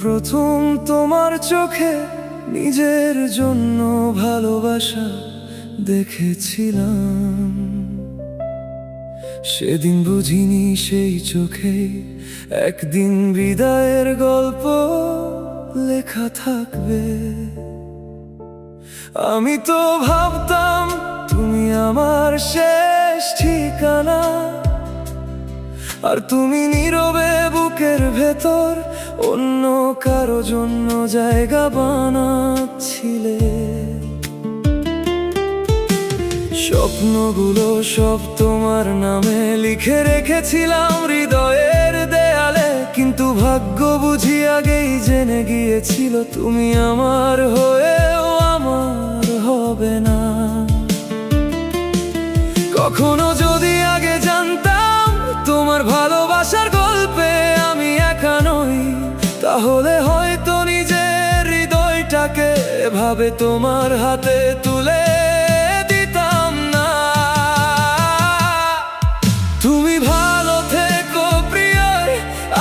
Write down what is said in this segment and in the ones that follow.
প্রথম তোমার চোখে নিজের জন্য ভালোবাসা দেখেছিলাম, সেদিন বুঝিনি সেই চোখে একদিন বিদায়ের গল্প লেখা থাকবে। আমি তো ভাবতাম তুমি আমার শেষ ঠিকানা, আর তুমি নীরবে বুকের ভেতর অন্য কারো জন্য জায়গা বানাচ্ছিলে। স্বপ্নগুলো সব তোমার নামে লিখে রেখেছিলাম হৃদয়ের দেয়ালে, কিন্তু ভাগ্য বুঝি আগেই জেনে গিয়েছিল তুমি আমার হয়েও আমার হবে না। কখনো যদি আগে জানতাম তোমার ভালোবাসার গল্পে আমি একা নই, তাহলে হয়তো নিজের হৃদয়টাকে এভাবে তোমার হাতে তুলে দিতাম না। তুমি ভালো থেকো প্রিয়,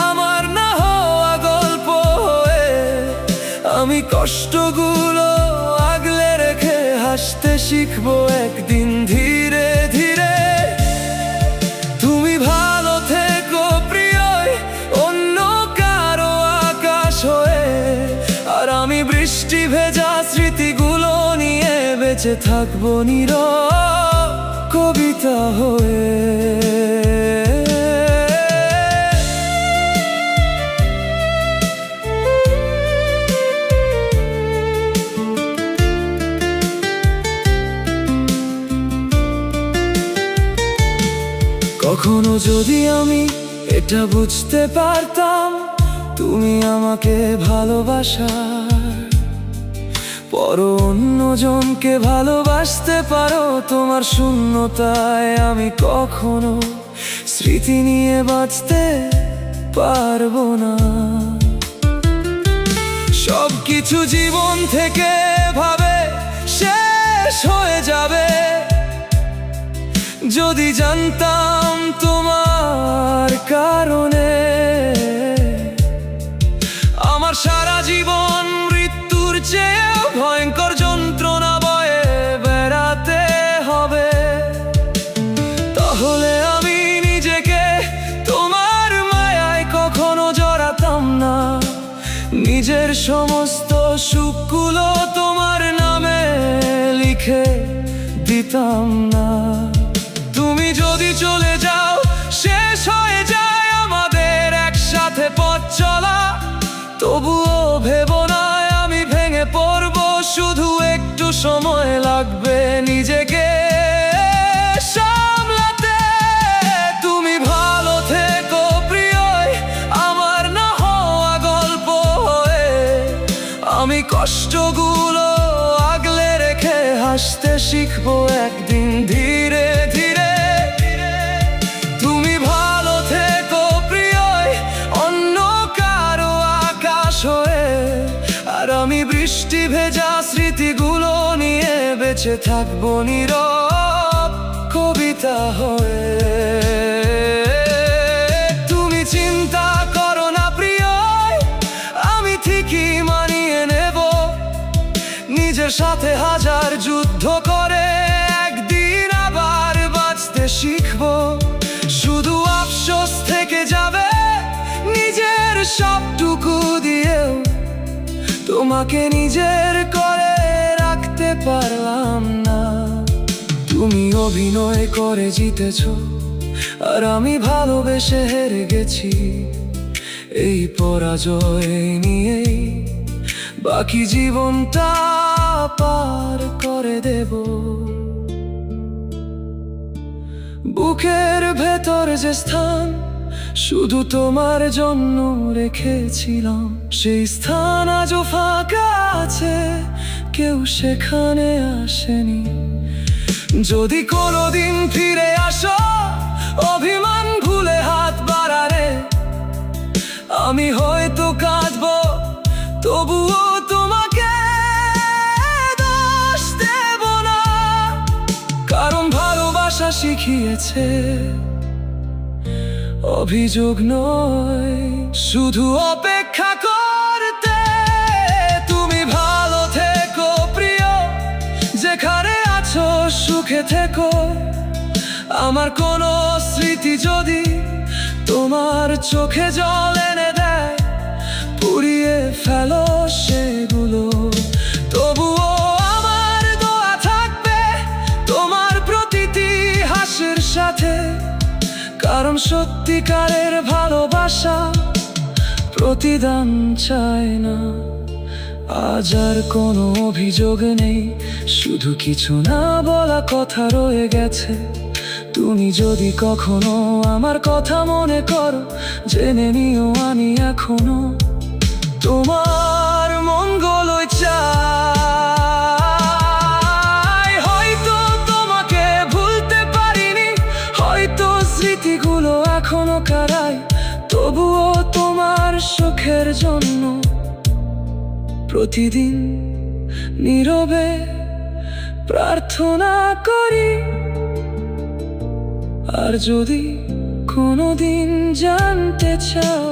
আমার না হওয়া গল্প হয়ে। আমি কষ্টগুলো আগলে রেখে হাসতে শিখবো একদিন ধীরে ধীরে। তুমি ভালো থেকো প্রিয়, অন্য কারো আকাশ হয়ে। আর আমি বৃষ্টি ভেজা স্মৃতিগুলো নিয়ে বেঁচে থাকবো নীরব কবিতা হয়ে। কখনো যদি আমি এটা বুঝতে পারতাম তুমি আমাকে ভালোবাসার পর অন্যজনকে ভালোবাসতে পারো, তোমার শূন্যতায় আমি কখনো স্মৃতি নিয়ে বাঁচতে পারবো না। সবকিছু জীবন থেকে ভাবে শেষ হয়ে যাবে, যদি জানতাম তোমার কারণে আমার সারা জীবন মৃত্যুর চেয়েও ভয়ঙ্কর যন্ত্রণা বয়ে বেড়াতে হবে। তাহলে আমি নিজেকে তোমার মায়ায় কখনো জড়াতাম না, নিজের সমস্ত সুখগুলো তোমার নামে লিখে দিতাম না। তুমি যদি চলে যাও শেষ হয়ে যায় আমাদের একসাথে পথ চলা, তবুও ভেবো না আমি ভেঙে পড়বো, শুধু একটু সময় লাগবে নিজেকে সামলাতে। তুমি ভালো থেকো প্রিয়, আমার না হওয়া গল্প হয়ে। আমি কষ্টগুলো আগলে রেখে হাসতে শিখবো একদিন ধীরে ধীরে। তুমি ভালো থেকো প্রিয়, অন্য কারো আকাশ হয়ে। আর আমি বৃষ্টি ভেজা স্মৃতিগুলো নিয়ে বেঁচে থাকবো নীরব কবিতা হয়ে। তুমি চিন্তা করো না প্রিয়, আমি ঠিকই মানিয়ে নেব। নিজের সাথে হাজার যুদ্ধ করে একদিন আবার বাঁচতে শিখবো। শুধু আফসোস থেকে যাবে নিজের সবটুকু দিয়েও তোমাকে নিজের করে রাখতে পারলাম না। তুমি অভিনয় করে জিতেছো, আর আমি ভালোবেসে হেরে গেছি। এই পরাজয় নিয়েই বাকি জীবনটা পার করে দেব। বুকের ভেতর যে স্থান শুধু তোমার জন্য রেখেছিলাম, সেই স্থান আজও ফাঁকা আছে, কেউ সেখানে আসেনি। যদি কোনোদিন ফিরে আসো অভিমান ভুলে হাত বাড়ালে, আমি হয়তো কাঁদবো, তবুও তোমাকে দোষ দেব না। কারণ ভালোবাসা শিখিয়েছে অভিযোগ নয়, শুধু অপেক্ষা করতে আমার কোনো স্মৃতি যদি তোমার চোখে জল এনে দেয়, পুড়িয়ে ফেলো সেগুলো। তবুও আমার দোয়া থাকবে তোমার প্রতিটি হাসির সাথে, কারণ সত্যিকারের ভালোবাসা প্রতিদান চায় না। আজ আর কোনো অভিযোগ নেই, শুধু কিছু না বলা কথা রয়ে গেছে। তুমি যদি কখনো আমার কথা মনে করো, জেনে নিও আমি এখনো তোমার মঙ্গলই চাই। হয়তো তোমাকে ভুলতে পারিনি, হয়তো স্মৃতিগুলো এখনো কারাই, তবুও তোমার সুখের জন্য প্রতিদিন নীরবে প্রার্থনা করি। আর যদি কোনোদিন জানতে চাও